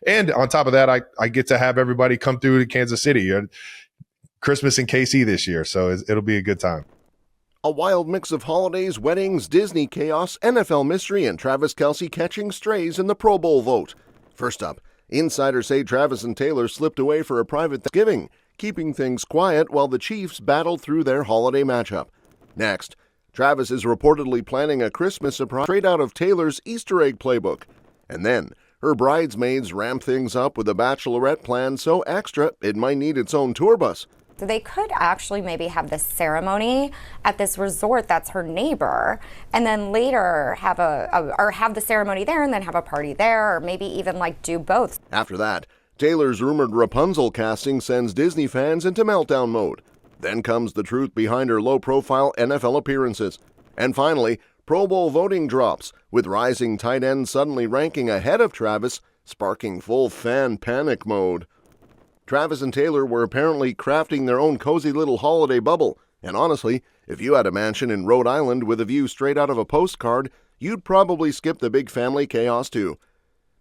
And on top of that, I get to have everybody come through to Kansas City. Christmas in KC this year, so it'll be a good time. A wild mix of holidays, weddings, Disney chaos, NFL mystery, and Travis Kelce catching strays in the Pro Bowl vote. First up, insiders say Travis and Taylor slipped away for a private Thanksgiving, keeping things quiet while the Chiefs battled through their holiday matchup. Next, Travis is reportedly planning a Christmas surprise straight out of Taylor's Easter egg playbook. And then, her bridesmaids ramp things up with a bachelorette plan so extra it might need its own tour bus. So they could actually maybe have this ceremony at this resort that's her neighbor, and then later have have the ceremony there and then have a party there, or maybe even do both. After that, Taylor's rumored Rapunzel casting sends Disney fans into meltdown mode. Then comes the truth behind her low-profile NFL appearances. And finally, Pro Bowl voting drops, with rising tight ends suddenly ranking ahead of Travis, sparking full fan panic mode. Travis and Taylor were apparently crafting their own cozy little holiday bubble, and honestly, if you had a mansion in Rhode Island with a view straight out of a postcard, you'd probably skip the big family chaos too.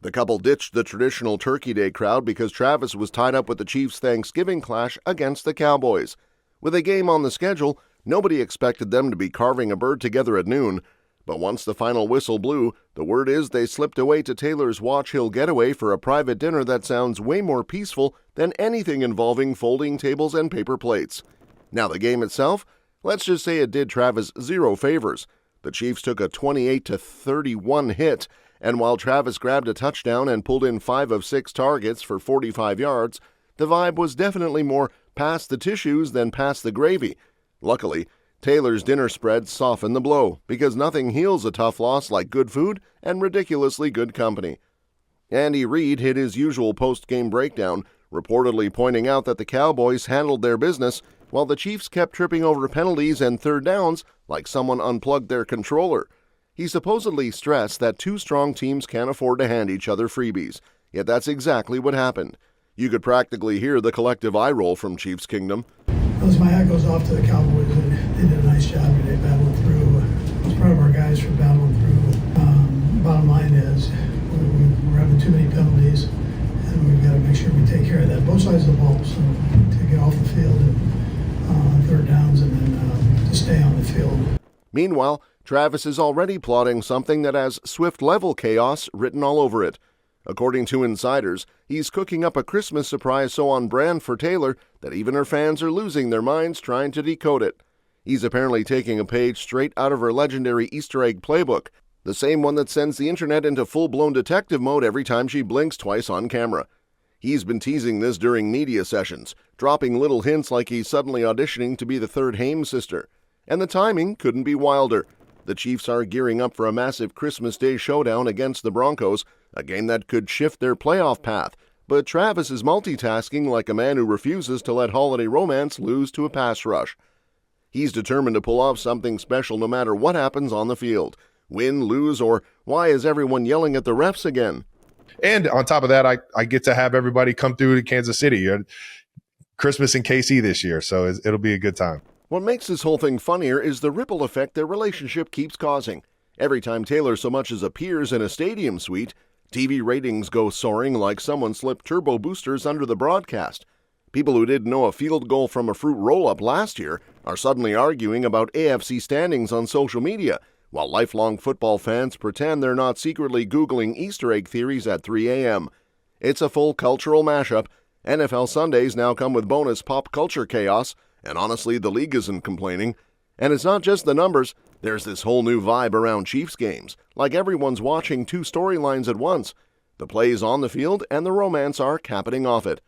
The couple ditched the traditional Turkey Day crowd because Travis was tied up with the Chiefs' Thanksgiving clash against the Cowboys. With a game on the schedule, nobody expected them to be carving a bird together at noon. But once the final whistle blew, the word is they slipped away to Taylor's Watch Hill getaway for a private dinner that sounds way more peaceful than anything involving folding tables and paper plates. Now the game itself, let's just say it did Travis zero favors. The Chiefs took a 28-31 hit, and while Travis grabbed a touchdown and pulled in 5 of 6 targets for 45 yards, the vibe was definitely more pass the tissues than pass the gravy. Luckily, Taylor's dinner spread softened the blow, because nothing heals a tough loss like good food and ridiculously good company. Andy Reid hit his usual post-game breakdown, reportedly pointing out that the Cowboys handled their business while the Chiefs kept tripping over penalties and third downs like someone unplugged their controller. He supposedly stressed that 2 strong teams can't afford to hand each other freebies, yet that's exactly what happened. You could practically hear the collective eye roll from Chiefs Kingdom. Those my hat goes off to the Cowboys. They did a nice job today battling through. I was proud of our guys for battling through. Bottom line is we're having too many penalties, and we've got to make sure we take care of that. Both sides of the ball, so to get off the field and third downs and then to stay on the field. Meanwhile, Travis is already plotting something that has Swift-level chaos written all over it. According to insiders, he's cooking up a Christmas surprise so on brand for Taylor that even her fans are losing their minds trying to decode it. He's apparently taking a page straight out of her legendary Easter egg playbook, the same one that sends the internet into full-blown detective mode every time she blinks twice on camera. He's been teasing this during media sessions, dropping little hints like he's suddenly auditioning to be the third Haim sister. And the timing couldn't be wilder. The Chiefs are gearing up for a massive Christmas Day showdown against the Broncos, a game that could shift their playoff path. But Travis is multitasking like a man who refuses to let holiday romance lose to a pass rush. He's determined to pull off something special no matter what happens on the field. Win, lose, or why is everyone yelling at the refs again? And on top of that, I get to have everybody come through to Kansas City. Christmas in KC this year, so it'll be a good time. What makes this whole thing funnier is the ripple effect their relationship keeps causing. Every time Taylor so much as appears in a stadium suite, TV ratings go soaring like someone slipped turbo boosters under the broadcast. People who didn't know a field goal from a fruit roll-up last year are suddenly arguing about AFC standings on social media, while lifelong football fans pretend they're not secretly Googling Easter egg theories at 3 a.m. It's a full cultural mashup. NFL Sundays now come with bonus pop culture chaos, and honestly, the league isn't complaining. And it's not just the numbers. There's this whole new vibe around Chiefs games, like everyone's watching 2 storylines at once. The plays on the field and the romance are capping off it.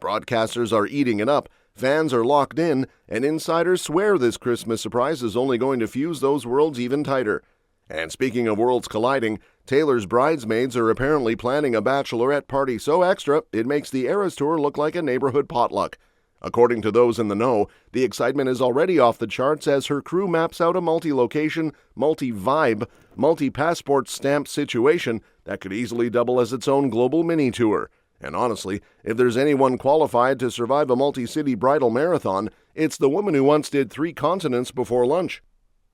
Broadcasters are eating it up, fans are locked in, and insiders swear this Christmas surprise is only going to fuse those worlds even tighter. And speaking of worlds colliding, Taylor's bridesmaids are apparently planning a bachelorette party so extra it makes the Eras Tour look like a neighborhood potluck. According to those in the know, the excitement is already off the charts as her crew maps out a multi-location, multi-vibe, multi-passport stamp situation that could easily double as its own global mini-tour. And honestly, if there's anyone qualified to survive a multi-city bridal marathon, it's the woman who once did 3 continents before lunch.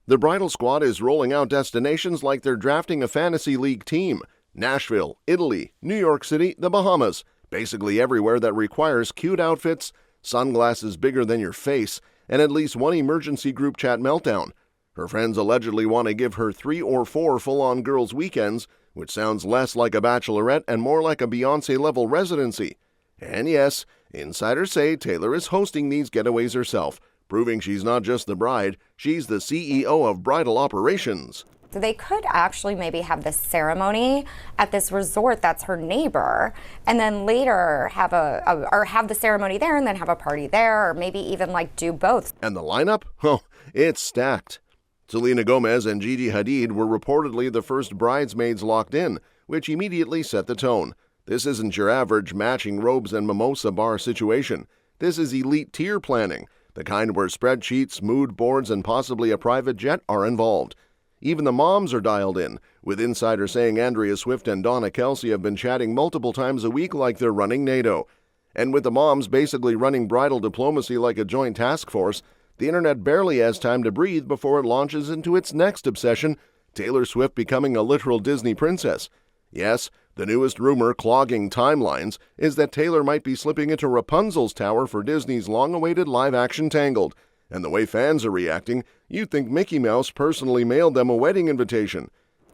The bridal squad is rolling out destinations like they're drafting a fantasy league team. Nashville, Italy, New York City, the Bahamas, basically everywhere that requires cute outfits, sunglasses bigger than your face, and at least one emergency group chat meltdown. Her friends allegedly want to give her 3 or 4 full-on girls' weekends, which sounds less like a bachelorette and more like a Beyoncé-level residency. And yes, insiders say Taylor is hosting these getaways herself, proving she's not just the bride, she's the CEO of bridal operations. So they could actually maybe have this ceremony at this resort that's her neighbor, and then later have have the ceremony there and then have a party there, or maybe even like do both. And the lineup? Oh, it's stacked. Selena Gomez and Gigi Hadid were reportedly the first bridesmaids locked in, which immediately set the tone. This isn't your average matching robes and mimosa bar situation. This is elite tier planning, the kind where spreadsheets, mood boards, and possibly a private jet are involved. Even the moms are dialed in, with insiders saying Andrea Swift and Donna Kelce have been chatting multiple times a week like they're running NATO. And with the moms basically running bridal diplomacy like a joint task force, the internet barely has time to breathe before it launches into its next obsession, Taylor Swift becoming a literal Disney princess. Yes, the newest rumor clogging timelines is that Taylor might be slipping into Rapunzel's tower for Disney's long-awaited live-action Tangled. And the way fans are reacting, you'd think Mickey Mouse personally mailed them a wedding invitation.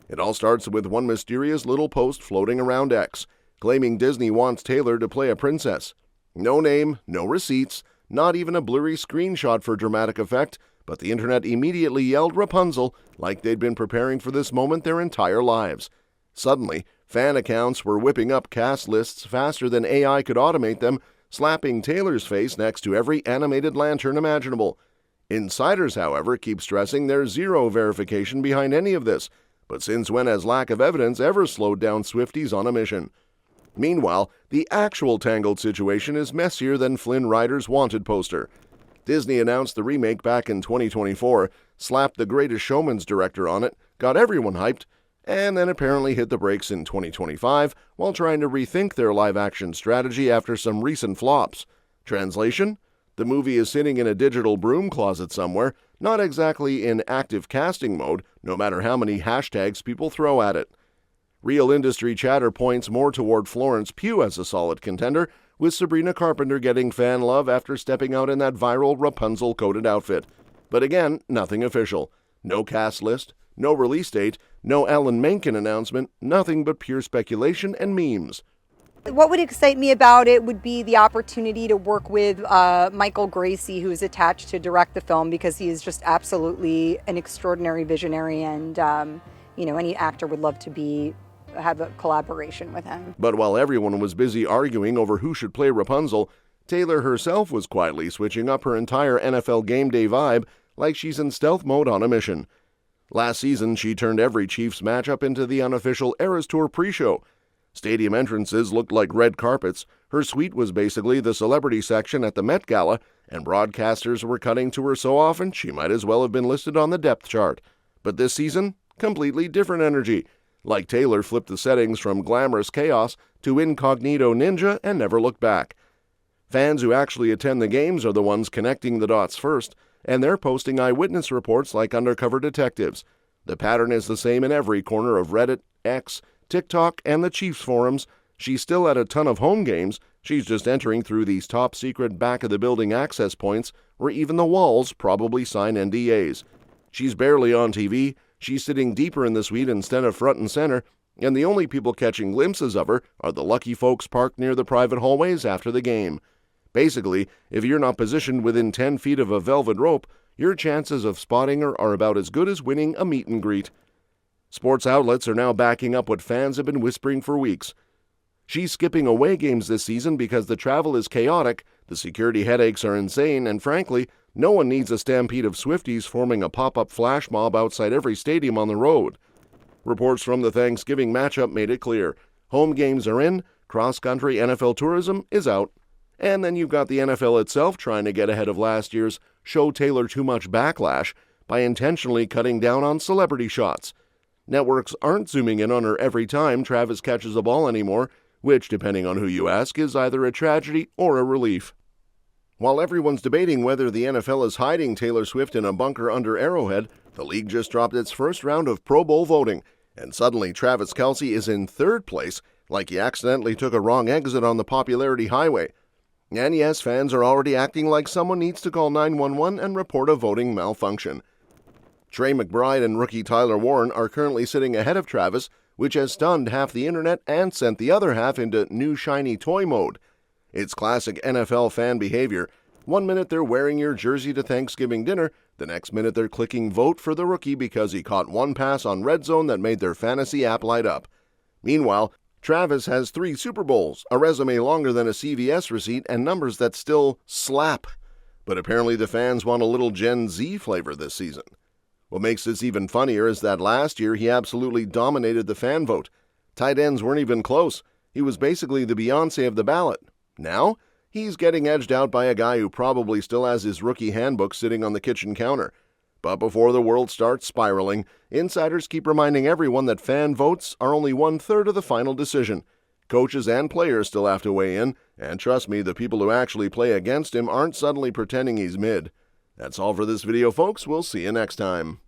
It all starts with one mysterious little post floating around X, claiming Disney wants Taylor to play a princess. No name, no receipts, not even a blurry screenshot for dramatic effect, but the internet immediately yelled Rapunzel like they'd been preparing for this moment their entire lives. Suddenly, fan accounts were whipping up cast lists faster than AI could automate them, slapping Taylor's face next to every animated lantern imaginable. Insiders, however, keep stressing there's zero verification behind any of this, but since when has lack of evidence ever slowed down Swifties on a mission? Meanwhile, the actual Tangled situation is messier than Flynn Rider's Wanted poster. Disney announced the remake back in 2024, slapped The Greatest Showman's director on it, got everyone hyped, and then apparently hit the brakes in 2025 while trying to rethink their live-action strategy after some recent flops. Translation? The movie is sitting in a digital broom closet somewhere, not exactly in active casting mode, no matter how many hashtags people throw at it. Real industry chatter points more toward Florence Pugh as a solid contender, with Sabrina Carpenter getting fan love after stepping out in that viral Rapunzel-coated outfit. But again, nothing official. No cast list, no release date, no Alan Menken announcement, nothing but pure speculation and memes. What would excite me about it would be the opportunity to work with Michael Gracie, who is attached to direct the film, because he is just absolutely an extraordinary visionary, and any actor would love to have a collaboration with him. But while everyone was busy arguing over who should play Rapunzel, Taylor herself was quietly switching up her entire NFL game day vibe like she's in stealth mode on a mission. Last season, she turned every Chiefs matchup into the unofficial Eras Tour pre-show. Stadium entrances looked like red carpets, her suite was basically the celebrity section at the Met Gala, and broadcasters were cutting to her so often she might as well have been listed on the depth chart. But this season, completely different energy. Like Taylor flipped the settings from glamorous chaos to incognito ninja and never looked back. Fans who actually attend the games are the ones connecting the dots first, and they're posting eyewitness reports like undercover detectives. The pattern is the same in every corner of Reddit, X, TikTok, and the Chiefs forums. She's still at a ton of home games. She's just entering through these top-secret back-of-the-building access points where even the walls probably sign NDAs. She's barely on TV. She's sitting deeper in the suite instead of front and center, and the only people catching glimpses of her are the lucky folks parked near the private hallways after the game. Basically, if you're not positioned within 10 feet of a velvet rope, your chances of spotting her are about as good as winning a meet and greet. Sports outlets are now backing up what fans have been whispering for weeks. She's skipping away games this season because the travel is chaotic, the security headaches are insane, and frankly, no one needs a stampede of Swifties forming a pop-up flash mob outside every stadium on the road. Reports from the Thanksgiving matchup made it clear. Home games are in, cross-country NFL tourism is out. And then you've got the NFL itself trying to get ahead of last year's Show Taylor Too Much backlash by intentionally cutting down on celebrity shots. Networks aren't zooming in on her every time Travis catches a ball anymore, which, depending on who you ask, is either a tragedy or a relief. While everyone's debating whether the NFL is hiding Taylor Swift in a bunker under Arrowhead, the league just dropped its first round of Pro Bowl voting, And suddenly Travis Kelce is in third place, like he accidentally took a wrong exit on the popularity highway. And yes, fans are already acting like someone needs to call 911 and report a voting malfunction. Trey McBride and rookie Tyler Warren are currently sitting ahead of Travis, which has stunned half the internet and sent the other half into new shiny toy mode. It's classic NFL fan behavior. One minute they're wearing your jersey to Thanksgiving dinner, the next minute they're clicking vote for the rookie because he caught one pass on Red Zone that made their fantasy app light up. Meanwhile, Travis has 3 Super Bowls, a resume longer than a CVS receipt, and numbers that still slap. But apparently the fans want a little Gen Z flavor this season. What makes this even funnier is that last year he absolutely dominated the fan vote. Tight ends weren't even close. He was basically the Beyoncé of the ballot. Now, he's getting edged out by a guy who probably still has his rookie handbook sitting on the kitchen counter. But before the world starts spiraling, insiders keep reminding everyone that fan votes are only 1/3 of the final decision. Coaches and players still have to weigh in, and trust me, the people who actually play against him aren't suddenly pretending he's mid. That's all for this video, folks. We'll see you next time.